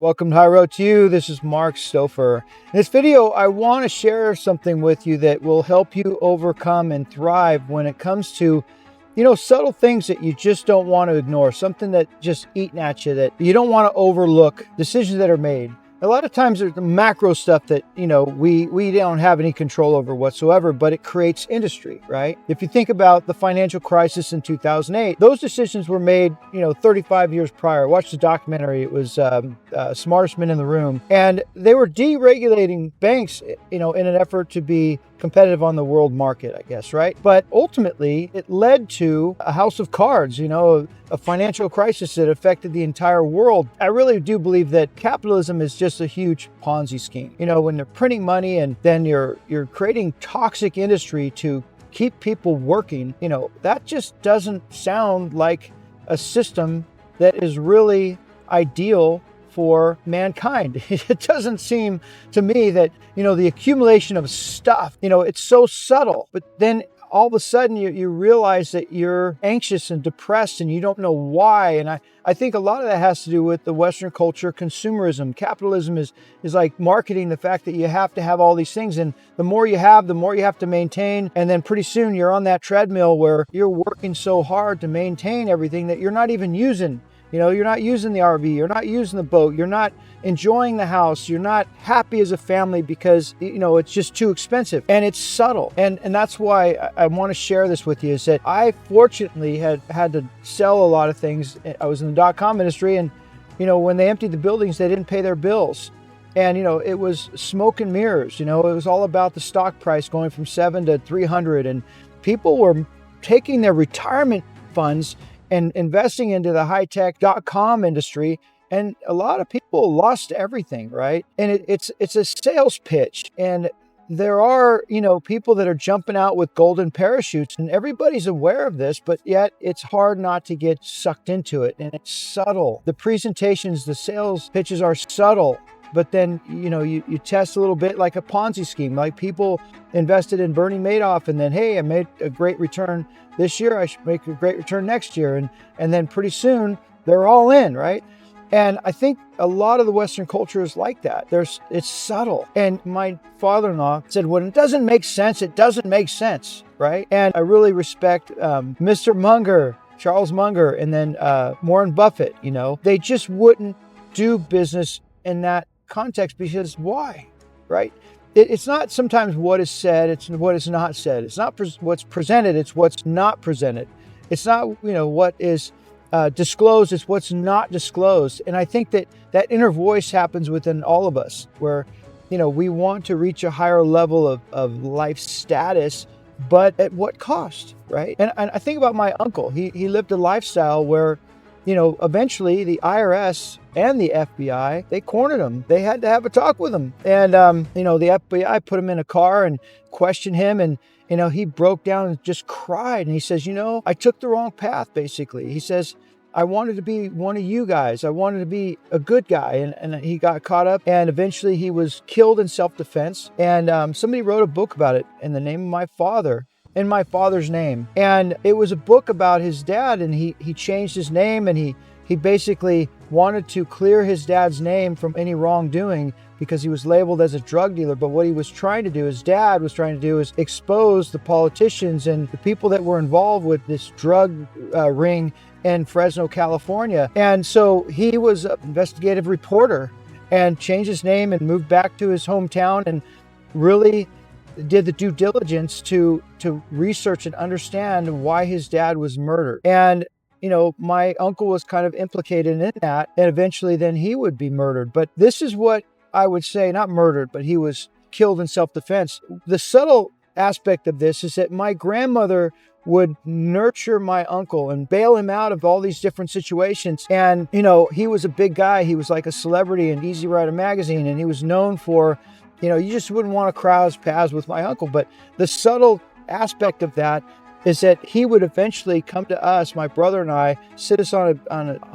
Welcome to High Road to You. This is Mark Stofer. In this video, I want to share something with you that will help you overcome and thrive when it comes to, subtle things that you just don't want to ignore, something that just eating at you that you don't want to overlook, decisions that are made. A lot of times there's the macro stuff that, we don't have any control over whatsoever, but it creates industry, right? If you think about the financial crisis in 2008, those decisions were made, 35 years prior. Watch the documentary. It was Smartest Men in the Room. And they were deregulating banks, in an effort to be competitive on the world market, I guess, right? But ultimately, it led to a house of cards, a financial crisis that affected the entire world. I really do believe that capitalism is just a huge Ponzi scheme. When they're printing money and then you're creating toxic industry to keep people working, that just doesn't sound like a system that is really ideal for mankind. It doesn't seem to me that, the accumulation of stuff, it's so subtle, but then all of a sudden you realize that you're anxious and depressed and you don't know why. And I think a lot of that has to do with the Western culture, consumerism. Capitalism is like marketing the fact that you have to have all these things. And the more you have, the more you have to maintain. And then pretty soon you're on that treadmill where you're working so hard to maintain everything that you're not even using. You're not using the RV, you're not using the boat, you're not enjoying the house, you're not happy as a family because, it's just too expensive and it's subtle. And that's why I want to share this with you, is that I fortunately had to sell a lot of things. I was in the dot-com industry and, when they emptied the buildings, they didn't pay their bills. And, it was smoke and mirrors, it was all about the stock price going from 7 to 300 and people were taking their retirement funds and investing into the high-tech dot-com industry. And a lot of people lost everything, right? And it's a sales pitch. And there are, people that are jumping out with golden parachutes and everybody's aware of this, but yet it's hard not to get sucked into it. And it's subtle. The presentations, the sales pitches are subtle. But then, you test a little bit like a Ponzi scheme, like people invested in Bernie Madoff and then, hey, I made a great return this year, I should make a great return next year. And then pretty soon they're all in, right? And I think a lot of the Western culture is like that. It's subtle. And my father-in-law said, when it doesn't make sense, it doesn't make sense, right? And I really respect Mr. Munger, Charles Munger, and then Warren Buffett, they just wouldn't do business in that context because why, right? It's not sometimes what is said, it's what is not said. It's not what's presented, it's what's not presented. It's not, what is disclosed, it's what's not disclosed. And I think that inner voice happens within all of us where, we want to reach a higher level of life status, but at what cost, right? And I think about my uncle. He lived a lifestyle where, eventually the IRS and the FBI, they cornered him. They had to have a talk with him. And, the FBI put him in a car and questioned him. And, he broke down and just cried. And he says, I took the wrong path, basically. He says, I wanted to be one of you guys. I wanted to be a good guy. And he got caught up. And eventually he was killed in self-defense. And somebody wrote a book about it in the name of my father. In my father's name. And it was a book about his dad, and he changed his name, and he basically wanted to clear his dad's name from any wrongdoing because he was labeled as a drug dealer. But what he was trying to do, his dad was trying to do, is expose the politicians and the people that were involved with this drug ring in Fresno, California. And so he was an investigative reporter and changed his name and moved back to his hometown and really did the due diligence to research and understand why his dad was murdered. And, my uncle was kind of implicated in that, and eventually then he would be murdered. But this is what I would say, not murdered, but he was killed in self-defense. The subtle aspect of this is that my grandmother would nurture my uncle and bail him out of all these different situations. And, he was a big guy. He was like a celebrity in Easy Rider magazine, and he was known for, you just wouldn't want to cross paths with my uncle. But the subtle aspect of that is that he would eventually come to us, my brother and I, sit us on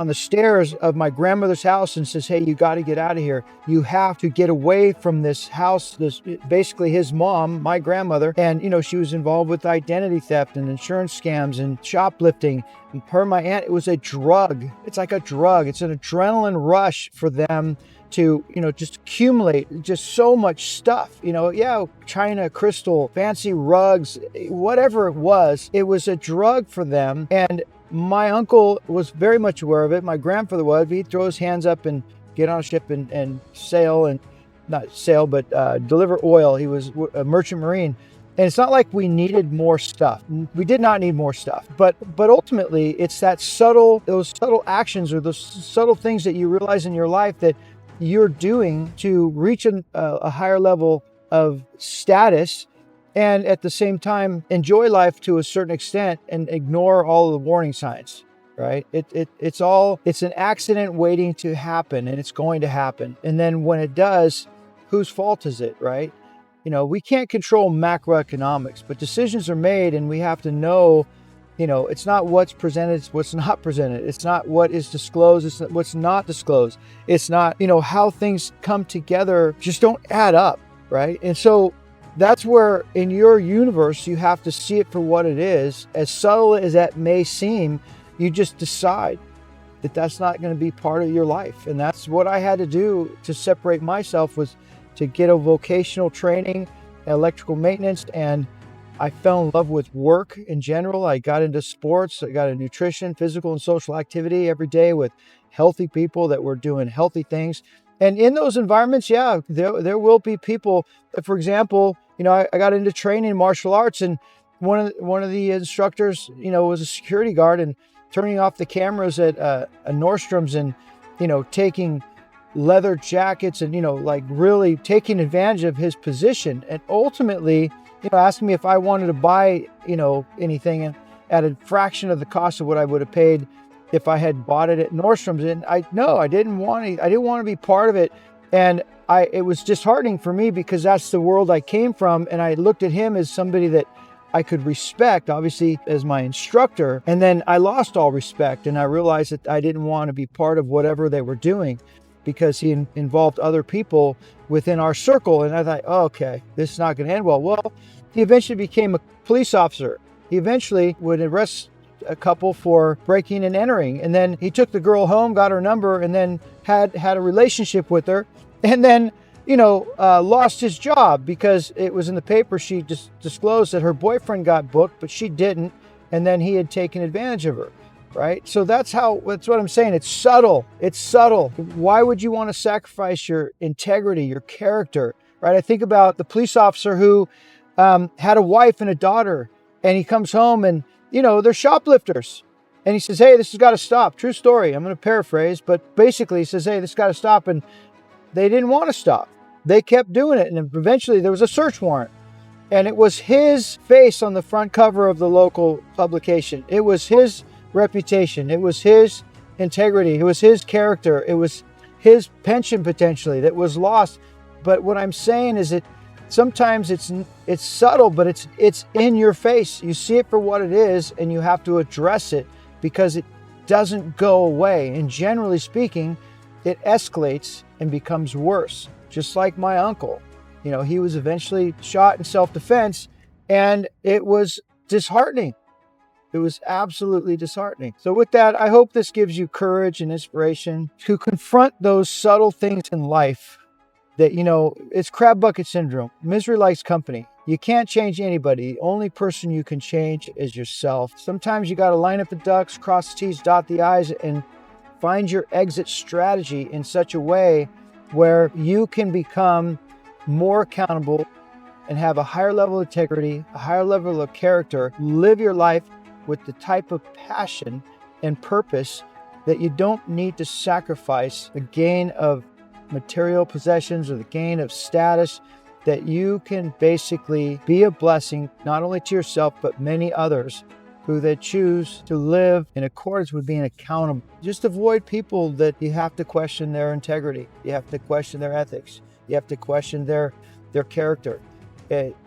the stairs of my grandmother's house and says, "Hey, you got to get out of here. You have to get away from this house." This basically his mom, my grandmother, and she was involved with identity theft and insurance scams and shoplifting. And her, my aunt, it was a drug. It's like a drug. It's an adrenaline rush for them to, just accumulate just so much stuff, China, crystal, fancy rugs, whatever it was a drug for them. And my uncle was very much aware of it. My grandfather was. He'd throw his hands up and get on a ship and sail, and not sail, but deliver oil. He was a merchant marine. And it's not like we needed more stuff. We did not need more stuff. But ultimately, it's those subtle actions or those subtle things that you realize in your life that you're doing to reach a higher level of status, and at the same time enjoy life to a certain extent and ignore all of the warning signs, right? It's an accident waiting to happen, and it's going to happen. And then when it does, whose fault is it, right? We can't control macroeconomics, but decisions are made, and we have to know, it's not what's presented, it's what's not presented. It's not what is disclosed, it's what's not disclosed. It's not, how things come together just don't add up, right? And so that's where in your universe, you have to see it for what it is. As subtle as that may seem, you just decide that that's not going to be part of your life. And that's what I had to do to separate myself, was to get a vocational training, electrical maintenance, and I fell in love with work in general. I got into sports. I got into nutrition, physical and social activity every day with healthy people that were doing healthy things. And in those environments, there will be people. For example, I got into training martial arts, and one of the instructors, was a security guard, and turning off the cameras at a Nordstrom's, and taking leather jackets and really taking advantage of his position, and ultimately asking me if I wanted to buy anything at a fraction of the cost of what I would have paid if I had bought it at Nordstrom's. And I didn't want to be part of it. And it was disheartening for me, because that's the world I came from, and I looked at him as somebody that I could respect, obviously, as my instructor. And then I lost all respect, and I realized that I didn't want to be part of whatever they were doing, because he involved other people within our circle. And I thought, oh, okay, this is not going to end well. Well, he eventually became a police officer. He eventually would arrest a couple for breaking and entering. And then he took the girl home, got her number, and then had a relationship with her. And then, lost his job because it was in the paper. She just disclosed that her boyfriend got booked, but she didn't. And then he had taken advantage of her. Right? So that's what I'm saying. It's subtle. It's subtle. Why would you want to sacrifice your integrity, your character, right? I think about the police officer who had a wife and a daughter, and he comes home and, they're shoplifters. And he says, "Hey, this has got to stop." True story. I'm going to paraphrase, but basically he says, "Hey, this has got to stop." And they didn't want to stop. They kept doing it. And eventually there was a search warrant. And it was his face on the front cover of the local publication. It was his reputation. It was his integrity. It was his character. It was his pension potentially that was lost. But what I'm saying is that sometimes it's subtle, but it's in your face. You see it for what it is, and you have to address it, because it doesn't go away. And generally speaking, it escalates and becomes worse. Just like my uncle, he was eventually shot in self-defense, and it was disheartening. It was absolutely disheartening. So with that, I hope this gives you courage and inspiration to confront those subtle things in life that, it's crab bucket syndrome. Misery likes company. You can't change anybody. The only person you can change is yourself. Sometimes you got to line up the ducks, cross the T's, dot the I's, and find your exit strategy in such a way where you can become more accountable and have a higher level of integrity, a higher level of character, live your life with the type of passion and purpose that you don't need to sacrifice the gain of material possessions or the gain of status, that you can basically be a blessing not only to yourself but many others who they choose to live in accordance with being accountable. Just avoid people that you have to question their integrity. You have to question their ethics. You have to question their character.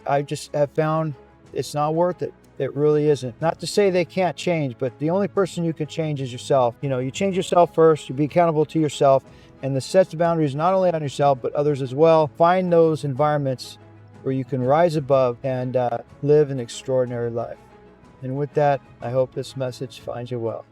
I just have found it's not worth it. It really isn't. Not to say they can't change, but the only person you can change is yourself. You change yourself first, you be accountable to yourself, and the sets of boundaries not only on yourself, but others as well. Find those environments where you can rise above and live an extraordinary life. And with that, I hope this message finds you well.